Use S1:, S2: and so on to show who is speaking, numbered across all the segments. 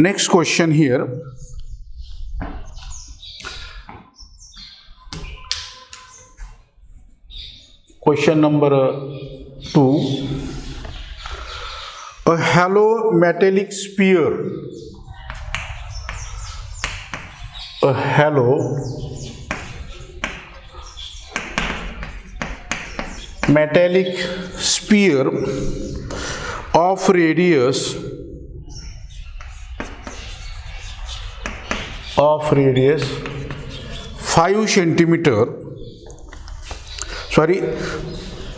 S1: Next question here. Question number 2. A hollow metallic sphere. A hollow metallic sphere of radius 5 centimeter,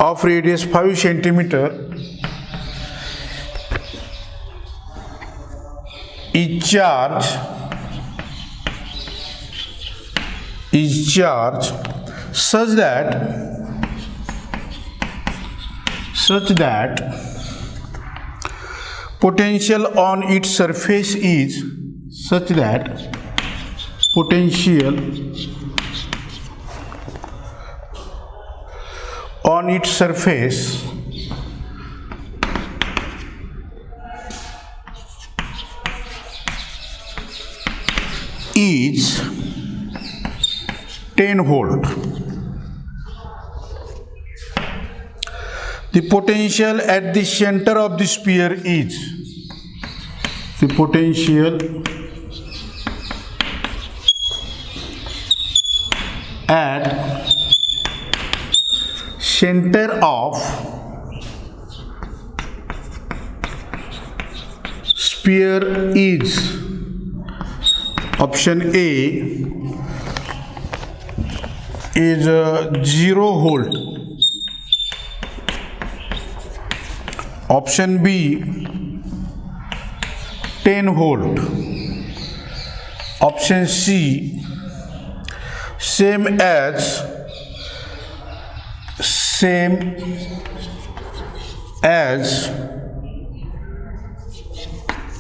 S1: of radius 5 centimeter is charged such that potential on its surface is is 10 volt. The potential at the center of the sphere is at center of sphere is option A is 0 volt, option B 10 volt, option C same as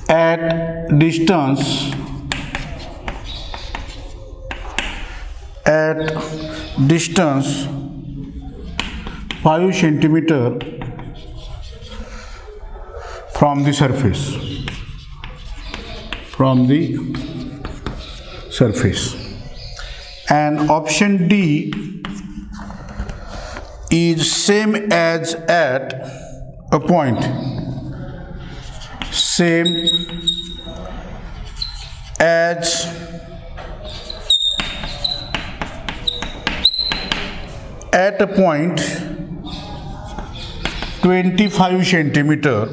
S1: at distance 5 centimeter from the surface. And option D is same as at a point, same as at a point 25 centimeter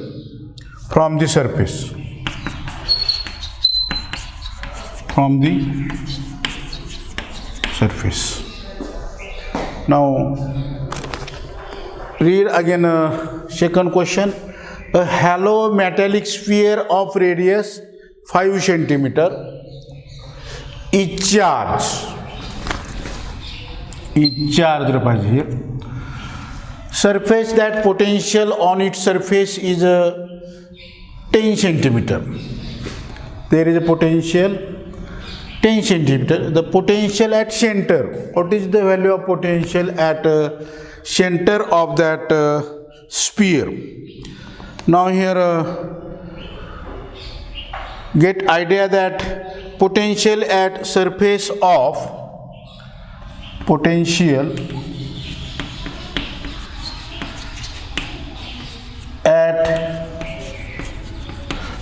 S1: from the surface. Now read again second question. A hollow metallic sphere of radius 5 centimeter is charged here. Surface that potential on its surface is 10 centimeter. There is a potential 10 centimeter. The potential at center. What is the value of potential at center of that sphere? Now here get idea that potential at surface of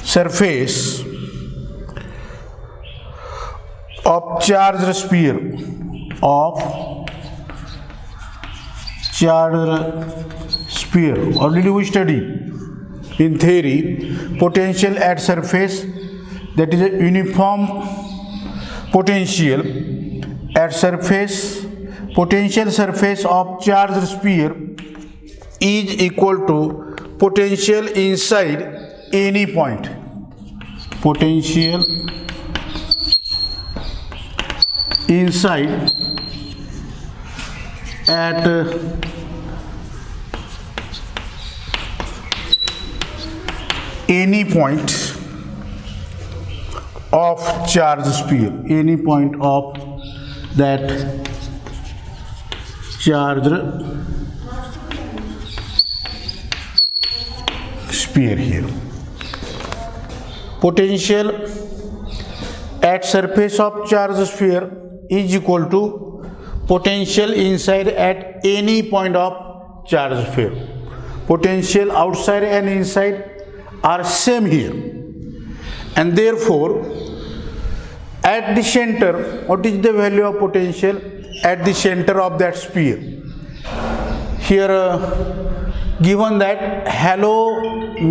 S1: surface of charged sphere already we study in theory. Potential at surface, that is a uniform potential at surface. Potential surface of charged sphere is equal to potential inside any point. Potential inside at any point of charged sphere, any point of that charged sphere here. Potential at surface of charged sphere is equal to potential inside at any point of charged sphere. Potential outside and inside are same here, and therefore at the center, what is the value of potential at the center of that sphere? Here given that hollow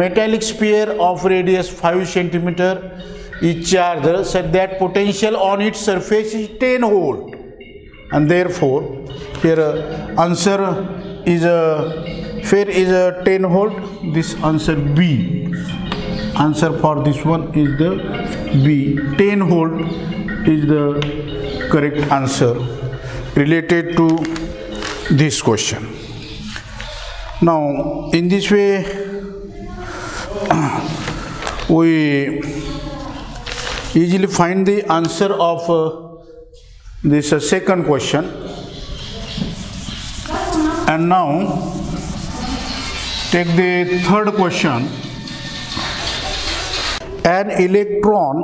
S1: metallic sphere of radius 5 centimeter is charged such that potential on its surface is 10 volt, and therefore here answer is sphere is 10 volt. This answer B. Answer for this one is the B. 10 volt is the correct answer related to this question. Now in this way we easily find the answer of this second question. And now take the third question. An electron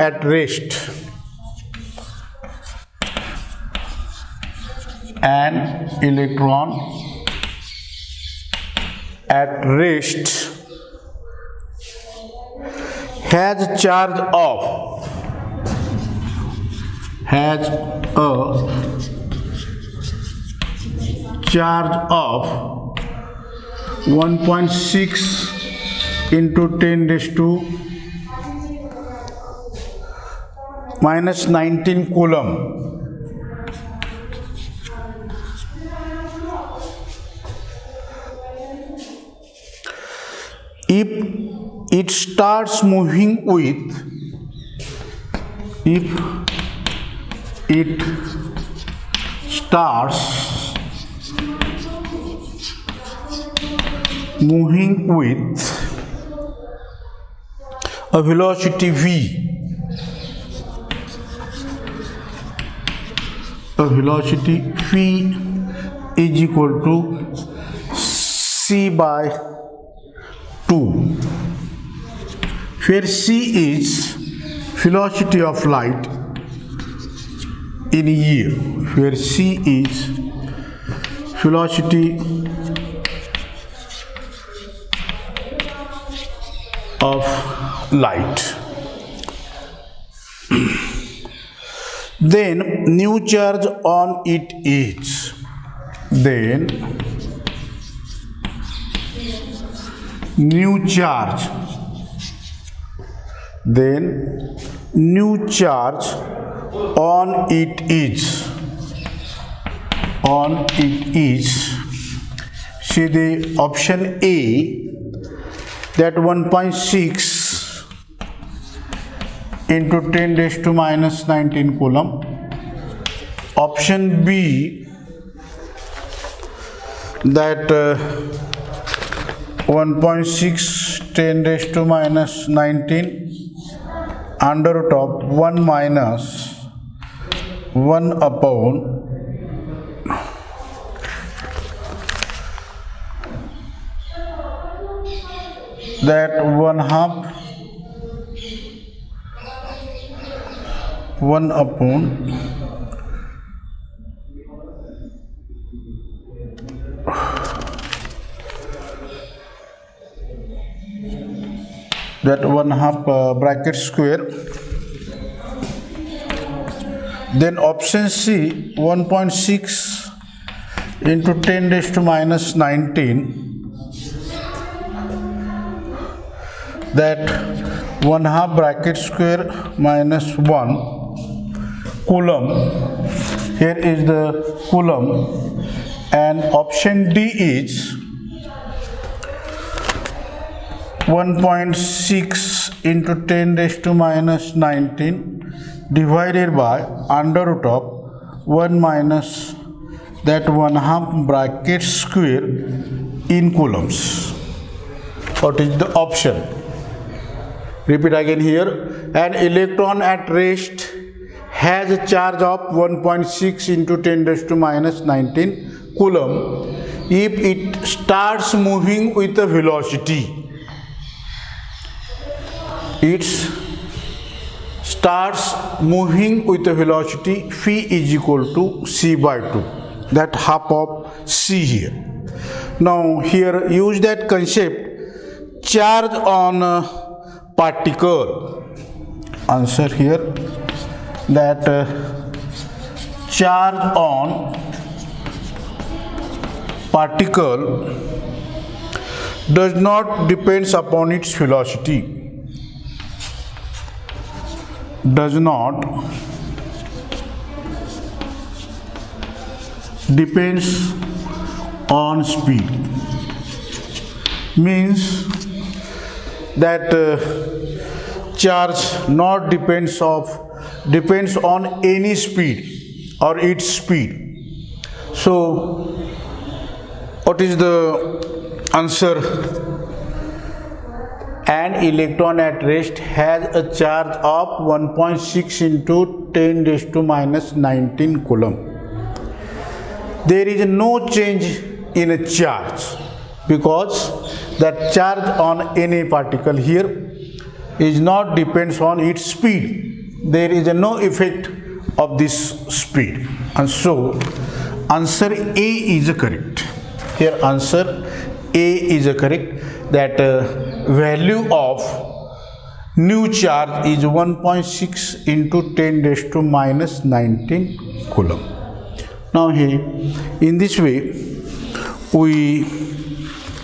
S1: at rest, an electron at rest has a charge of 1.6 into 10 raised to minus 19 coulomb. If it starts moving with, if it starts moving with a velocity v, is equal to c by 2, where c is velocity of light in a year, where c is velocity of light. Then new charge on it is, new charge on it is, see the option A, that 1.6 into 10 raised to minus 19 coulomb. Option B, that 1.6 10 raised to minus 19 under root of 1 minus 1 upon that 1 upon that 1/2 bracket square. Then option C, 1.6 into 10 raised to minus 19, that 1/2 bracket square minus 1 coulomb. Here is the coulomb, and option D is 1.6 into 10 raised to minus 19 divided by under root of 1 minus that 1/2 bracket square in coulombs. What is the option? Repeat again here. An electron at rest has a charge of 1.6 into 10 raised to minus 19 coulomb. if it starts moving with a velocity. It starts moving with a velocity phi is equal to c by 2, that half of c here. Now here use that concept, charge on a particle. Answer here that charge on particle does not depends upon its velocity, does not depends on speed, means that charge not depends on any speed or its speed. So what is the answer? An electron at rest has a charge of 1.6 into 10 raised to minus 19 coulomb. There is no change in a charge because that charge on any particle here is not depends on its speed. There is no effect of this speed, and so answer A is correct. Here answer A is correct, that value of new charge is 1.6 into 10 raised to minus 19 coulomb. Now here in this way we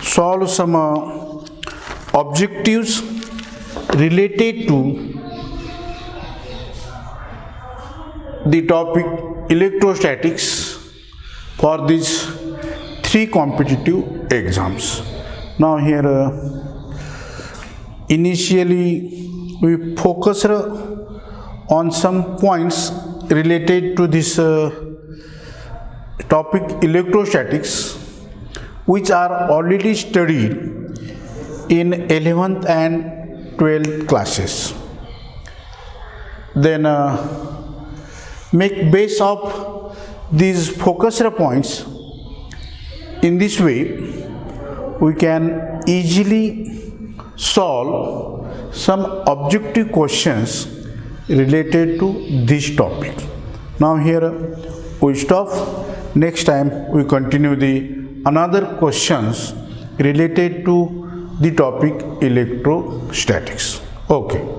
S1: solve some objectives related to the topic electrostatics for these 3 competitive exams. Now here initially we focused on some points related to this topic electrostatics, which are already studied in 11th and 12th classes. Then make base of these focused points. In this way we can easily solve some objective questions related to this topic. Now here we stop. Next time we continue the another questions related to the topic electrostatics. Okay.